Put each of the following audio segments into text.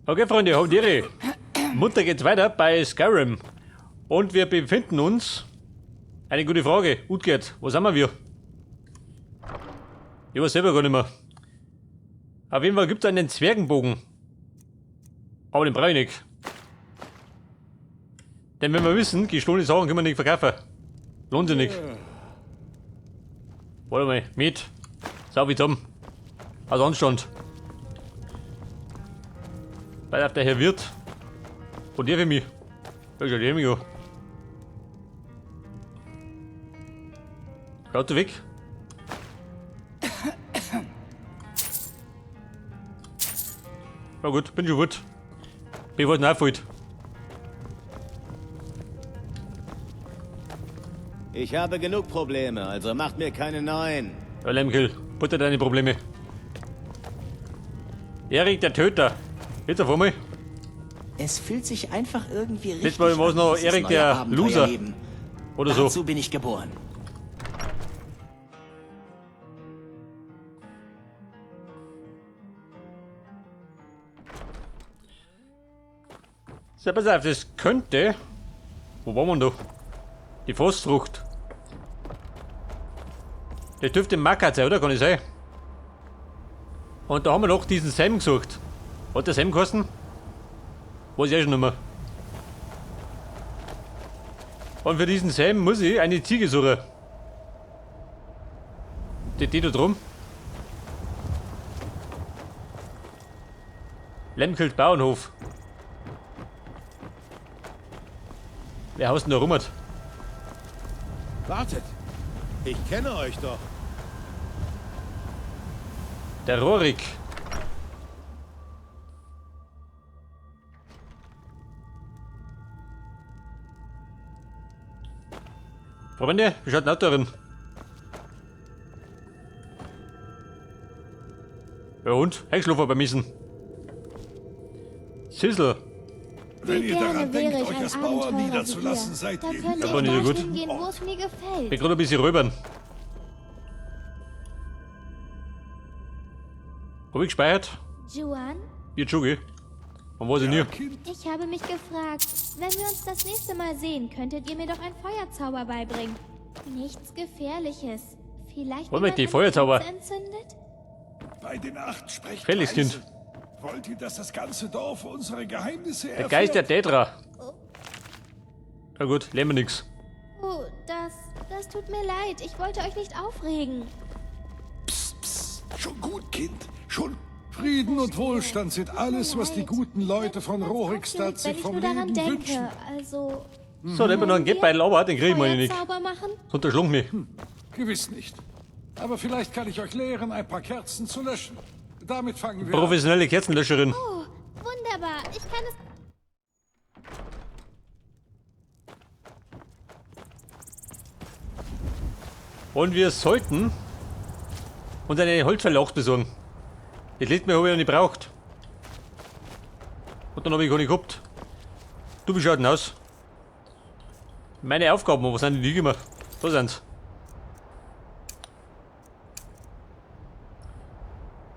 Okay, Freunde, haut ihre. Munter geht's weiter bei Skyrim. Und wir befinden uns... Eine gute Frage. Utgert, wo sind wir? Ich weiß selber gar nicht mehr. Auf jeden Fall gibt es einen Zwergenbogen. Aber den brauche ich nicht. Denn wenn wir wissen, gestohlene Sachen können wir nicht verkaufen. Lohnt sich nicht. Warte mal, mit. Sau wie zusammen. Aus Anstand. Weil auf der Herr Wirt. Und der für mich. Da schaut der mich an. Schaut er weg. Na gut, bin schon gut. Bin was nachfällt. Ich habe genug Probleme, also macht mir keine neuen. Ja, Lemkill, butter deine Probleme. Erik, der Töter. Jetzt auf einmal. Es fühlt sich einfach irgendwie richtig Letztes Mal war es noch dieses Erik, neue der Loser. Abenteuerleben. Oder so. Dazu bin ich geboren. So, pass auf, das könnte... Wo waren wir da? Die Frostfrucht. Das dürfte Makat sein, oder? Kann ich sein? Und da haben wir noch diesen Sam gesucht. Hat der Sam gekostet? Weiß ich auch schon nicht mehr. Und für diesen Sam muss ich eine Ziege suchen. Die da drum. Lemkelt Bauernhof. Wer haust denn da rum? Wartet! Ich kenne euch doch. Der Rorik. Freunde, wie schaut denn darin? Ja und? Heckschlupfer beim Missen. Sissel. Wenn ihr daran denkt, euch ein als Bauer Abenteurer niederzulassen, wie ihr. seid Da ihr könnte Aber ich nicht so gut. dorthin gehen, wo es mir gefällt. Bin gerade ein bisschen rübern. Hab ich gespeichert? Juan, Wird schon, gell? Und weiß ich nie. Kind. ich habe mich gefragt, wenn wir uns das nächste Mal sehen, könntet ihr mir doch einen Feuerzauber beibringen. Nichts Gefährliches. Vielleicht Wollen wir wie die man Feuerzauber? Pilze entzündet? Bei den 8 sprecht Fällig, leise. Kind. Wollt ihr, dass das ganze Dorf unsere Geheimnisse Der erfährt? Geist der Tetra. Na gut, lernen wir nix. Oh, das tut mir leid. Ich wollte euch nicht aufregen. Psst, psst. Schon gut, Kind. Schon. Frieden und Wohlstand sind alles, was die guten Leute von Rorikstadt sich vom Wenn ich nur Leben daran denke, wünschen. also So, dann haben wir noch einen Geldbeutel, aber den kriegen wir nicht. Feuerzauber machen? Unterschlung mich. Gewiss nicht. Aber vielleicht kann ich euch lehren, ein paar Kerzen zu löschen. Damit fangen wir an. Professionelle Kerzenlöscherin. Oh, wunderbar. Ich kann es... Und wir sollten uns eine Holzverlaucht besorgen. Das letzte Mal habe ich noch nicht gebraucht. Und dann habe ich gar nicht gehabt. Du, wie schaut denn aus? Meine Aufgaben, was sind die gemacht? Da sind's.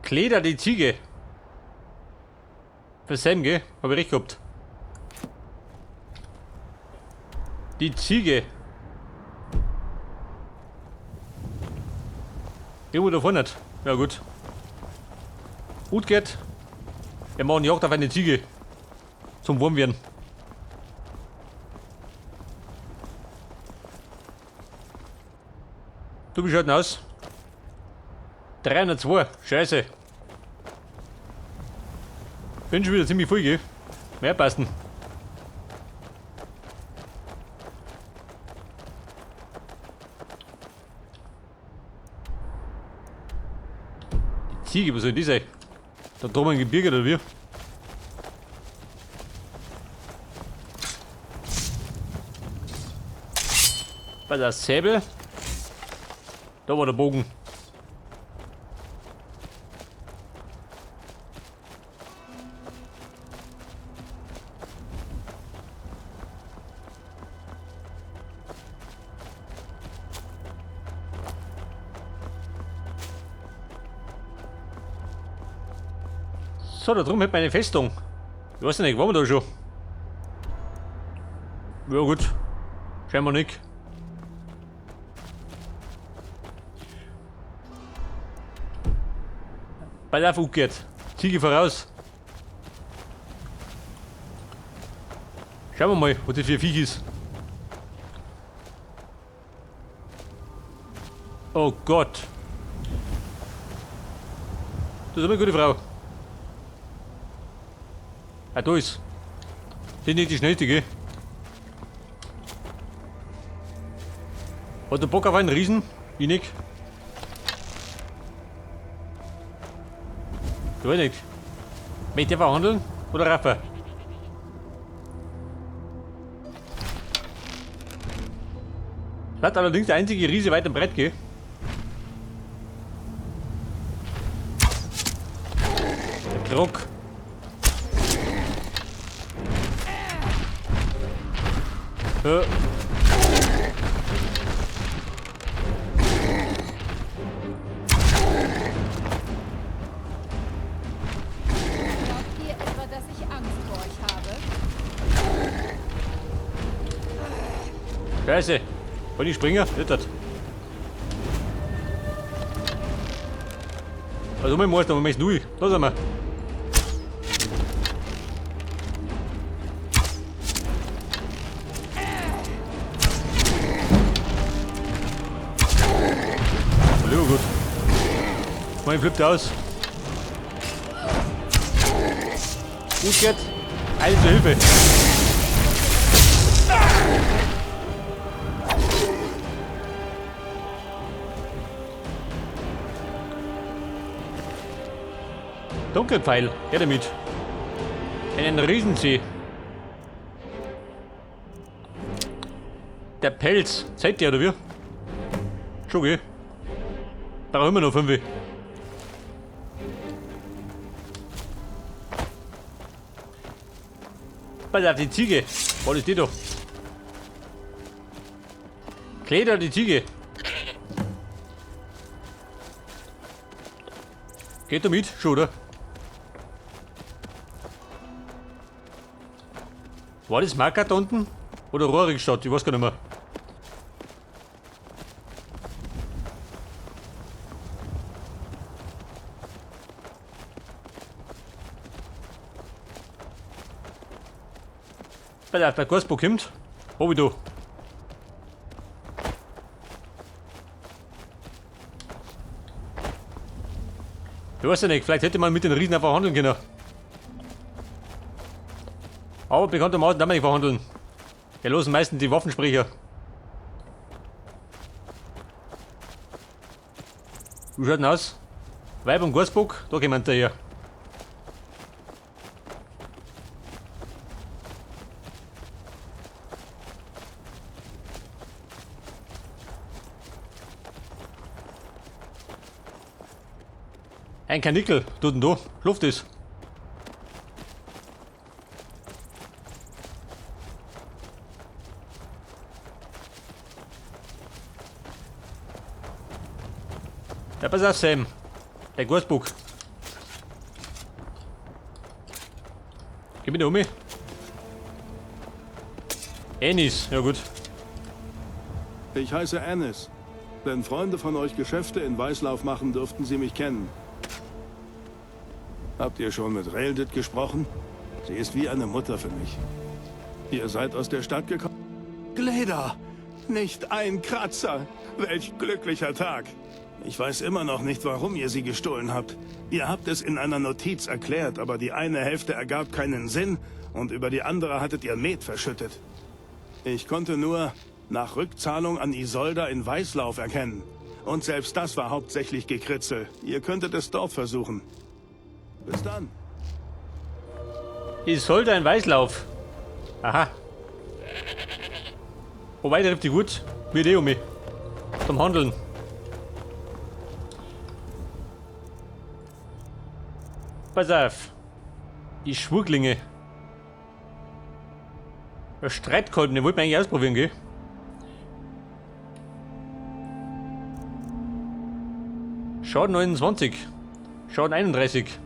Kleder die Ziege. Für Sam, gell? Hab ich recht gehabt. Die Ziege. Irgendwo da vorne nicht. Ja gut. Utgert. Wir machen Jagd auf eine Ziege. Zum Wurmwerden. Du, wie schaut denn aus? 302. Scheiße. Bin schon wieder ziemlich voll, gell? Mehr passen. Die Ziege, was soll die sein? Da droben ein Gebirge oder wie? Bei der Säbel. Da war der Bogen. So, da drum hätte meine Festung. Ich weiß nicht, waren wir da schon? Ja gut. Scheinbar nicht. Bald auf geht. Ziege voraus. Schauen wir mal, was das für ein Viech ist. Oh Gott. Das ist eine gute Frau. Ah, da ist. Die ist nicht die schnellste, gell? Hat der Bock auf einen Riesen? Ich nicht. Ich weiß nicht. Möchte der verhandeln? Oder Rafa? Das hat allerdings der einzige Riese weit im Brett, gell? Der Druck. Ja. Glaubt ihr etwa, dass ich Angst vor euch habe? Scheiße. Wollte ich springen? Nicht das. Also mein Meister, wir müssen durch. Da sind wir. Lieber gut. Mein flippt aus. Gut geht. Eile zur Hilfe. Dunkelpfeil, her damit. Einen Riesensee. Der Pelz, seid ihr oder wie? Schon geh. Brauchen wir noch 5. Pass auf die Ziege. Was ist die da? Kleder die Ziege. Geht da mit? Schon, oder? War das Marker da unten? Oder Rohrigstadt? Ich weiß gar nicht mehr. Pass auf, der Gasbock kommt. Hab ich da. Ich weiß ja nicht, vielleicht hätte man mit den Riesen auch verhandeln können. Aber bekanntermaßen darf man nicht verhandeln. Wir losen meistens die Waffensprecher. Wie schaut denn aus? Weib und Gasbock, da kommt der her. Ein Kanickel, tut denn da? Luft ist. Ja, pass auf, Sam. Der Gasbock. Geh mit um. Ennis, ja gut. Ich heiße Ennis. Wenn Freunde von euch Geschäfte in Weißlauf machen, dürften sie mich kennen. Habt ihr schon mit Reldit gesprochen? Sie ist wie eine Mutter für mich. Ihr seid aus der Stadt gekommen? Gleda! Nicht ein Kratzer! Welch glücklicher Tag! Ich weiß immer noch nicht, warum ihr sie gestohlen habt. Ihr habt es in einer Notiz erklärt, aber die eine Hälfte ergab keinen Sinn und über die andere hattet ihr Met verschüttet. Ich konnte nur nach Rückzahlung an Isolda in Weißlauf erkennen. Und selbst das war hauptsächlich Gekritzel. Ihr könntet es dort versuchen. Bis dann. Isolda ein Weißlauf. Aha. Wobei, der trifft die gut. Mit um mich. Zum Handeln. Pass auf. Die Schwurglinge. Der Streitkolben, den wollten wir eigentlich ausprobieren, gell? Schaden 29. Schaden 31.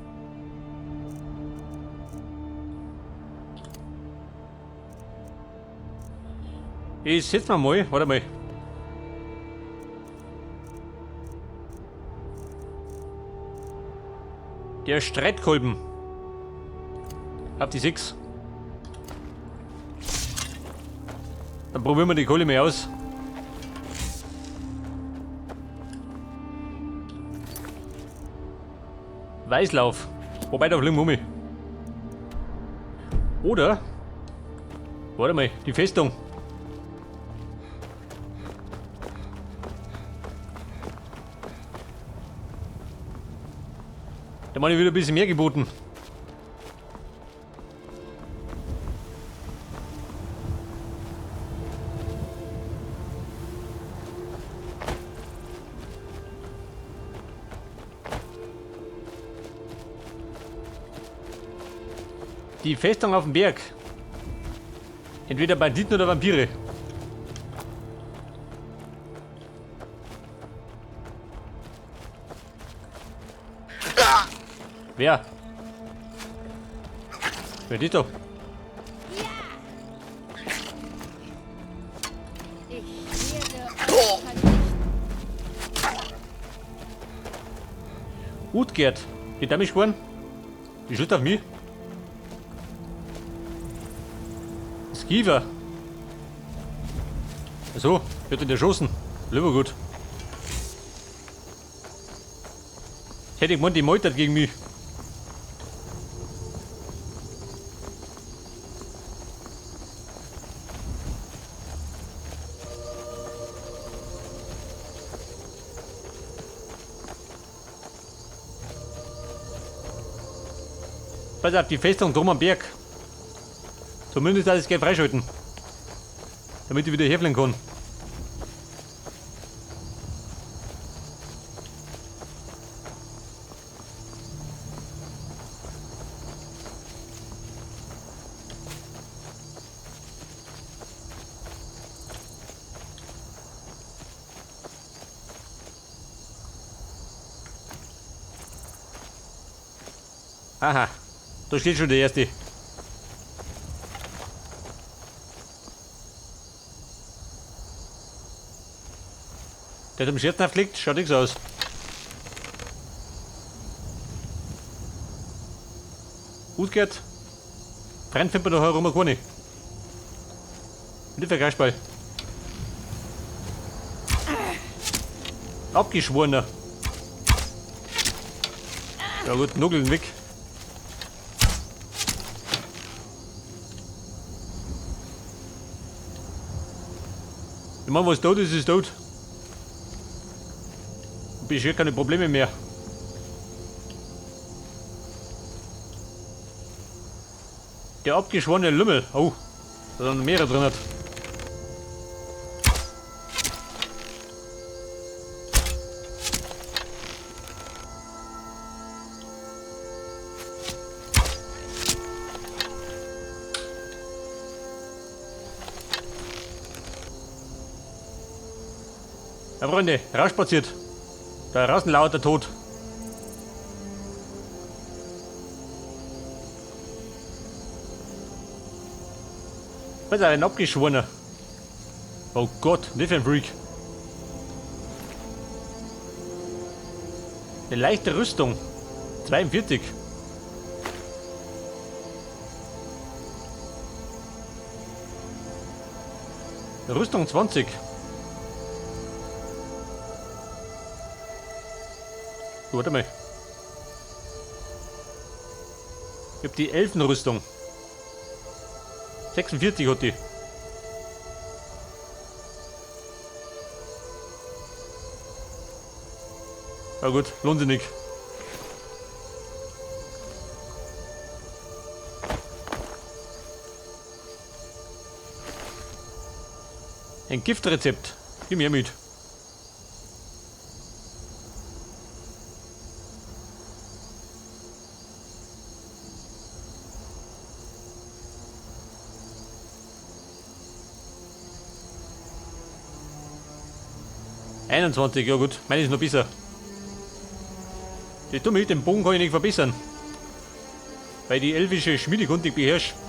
Ich setz mir mal, warte mal. Der Streitkolben. Auf die 6. Dann probieren wir die Kohle mal aus. Weißlauf. Wobei, da fliegen wir um. Oder? Warte mal, die Festung. Da habe ich wieder ein bisschen mehr geboten. Die Festung auf dem Berg. Entweder Banditen oder Vampire. Wer? Wer ist doch? Ich werde euch vernichten. Utgert. Geht der mich geworden? Die schützt auf mich. Skiver. So, wird in der Schossen. Lieber gut. Hätte ich gemeint, die meutert gegen mich. Pass auf, die Festung drum am Berg. Zumindest alles Geld freischalten. Damit ich wieder herfliegen kann. Aha, da steht schon der erste. Der hat am Scherzen fliegt, schaut nichts aus. Gut geht. Brennt findet man da herum gar nicht. Nicht für Geistball. Abgeschworener. Ja gut, Nugeln weg. Ich meine, was tot ist, ist tot. Bisher keine Probleme mehr. Der abgeschworene Lümmel. Oh, da sind mehrere drin. Ja, Freunde, rausspaziert. Da draußen lauert der Tod. Was ist ein abgeschworener? Oh Gott, nicht für ein Freak. Eine leichte Rüstung. 42. Rüstung 20. Warte mal. Ich hab die Elfenrüstung. 46 hat die. Na gut, lohnt sich nicht. Ein Giftrezept. Gib mir mit. Ja gut, meine ist noch besser. Das tut mir mit dem Bogen kann ich nicht verbessern. Weil die elfische Schmiedekunde beherrscht. Was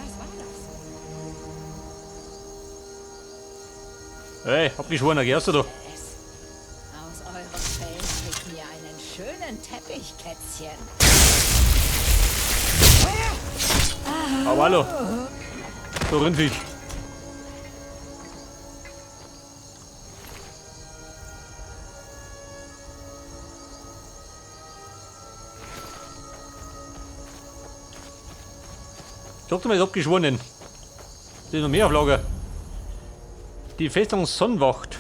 war Hey, abgeschworener, gehst du da? Aus eurem Fell kriegt mir einen schönen Teppich, Kätzchen. Aber hallo. So Rindviech. Sag mal, ist abgeschworen. Das ist noch mehr auf Lager. Die Festung Sonnenwacht.